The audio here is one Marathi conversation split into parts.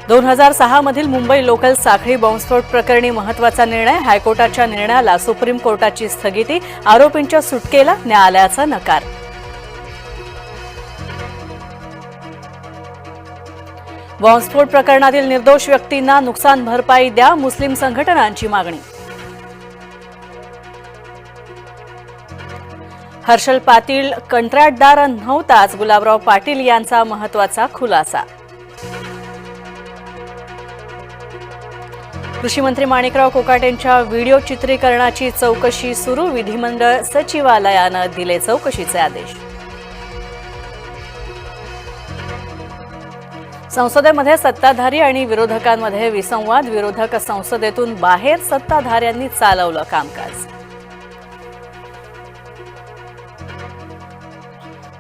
2006 मधील मुंबई लोकल साखळी बॉम्बस्फोट प्रकरणी महत्त्वाचा निर्णय. हायकोर्टाच्या निर्णयाला सुप्रीम कोर्टाची स्थगिती. आरोपींच्या सुटकेला न्यायालयाचा नकार. बॉम्बस्फोट प्रकरणातील निर्दोष व्यक्तींना नुकसान भरपाई द्या. मुस्लिम संघटनांची मागणी. हर्षल पाटील कंत्राटदार नव्हताच. गुलाबराव पाटील यांचा महत्त्वाचा खुलासा. कृषी मंत्री माणिकराव कोकाटेंच्या व्हिडिओ चित्रीकरणाची चौकशी सुरू. विधिमंडळ सचिवालयानं दिले चौकशीचे आदेश. संसदेमध्ये सत्ताधारी आणि विरोधकांमध्ये विसंवाद. विरोधक संसदेतून बाहेर. सत्ताधाऱ्यांनी चालवलं कामकाज.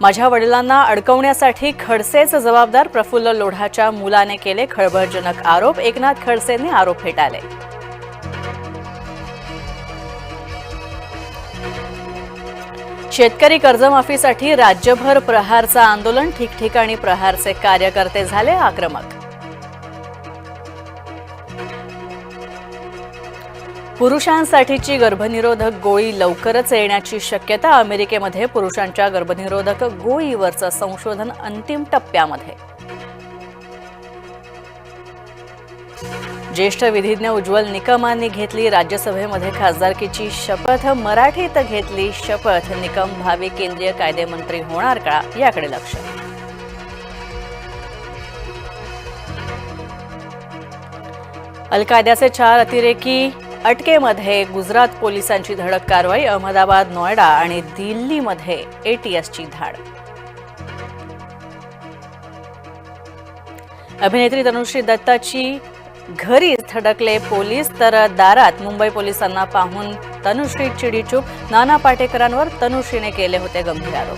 माझ्या वडिलांना अडकवण्यासाठी खडसेच जबाबदार. प्रफुल्ल लोढाच्या मुलाने केले खळबळजनक आरोप. एकनाथ खडसेंनी आरोप फेटाळले. शेतकरी कर्जमाफीसाठी राज्यभर प्रहारचं आंदोलन. ठिकठिकाणी प्रहारचे कार्यकर्ते झाले आक्रमक. पुरुषांसाठीची गर्भनिरोधक गोळी लवकरच येण्याची शक्यता. अमेरिकेमध्ये पुरुषांच्या गर्भनिरोधक गोळीवरचं संशोधन अंतिम टप्प्यामध्ये. ज्येष्ठ विधिज्ञ उज्ज्वल निकमांनी घेतली राज्यसभेमध्ये खासदारकीची शपथ. मराठीत घेतली शपथ. निकम भावी केंद्रीय कायदेमंत्री होणार का, याकडे लक्ष. अल कायद्याचे 4 अतिरेकी अटकेमध्ये. गुजरात पोलिसांची धडक कारवाई. अहमदाबाद, नोएडा आणि दिल्लीमध्ये एटीएसची धाड. अभिनेत्री तनुश्री दत्ताची घरी धडकले पोलीस, तर दारात. मुंबई पोलिसांना पाहून तनुश्री चिडीचूप. नाना पाटेकरांवर तनुश्रीने केले होते गंभीर आरोप.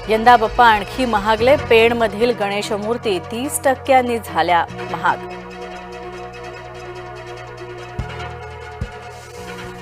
यंदा बाप्पा आणखी महागले. पेणमधील गणेश मूर्ती 30% झाल्या महाग.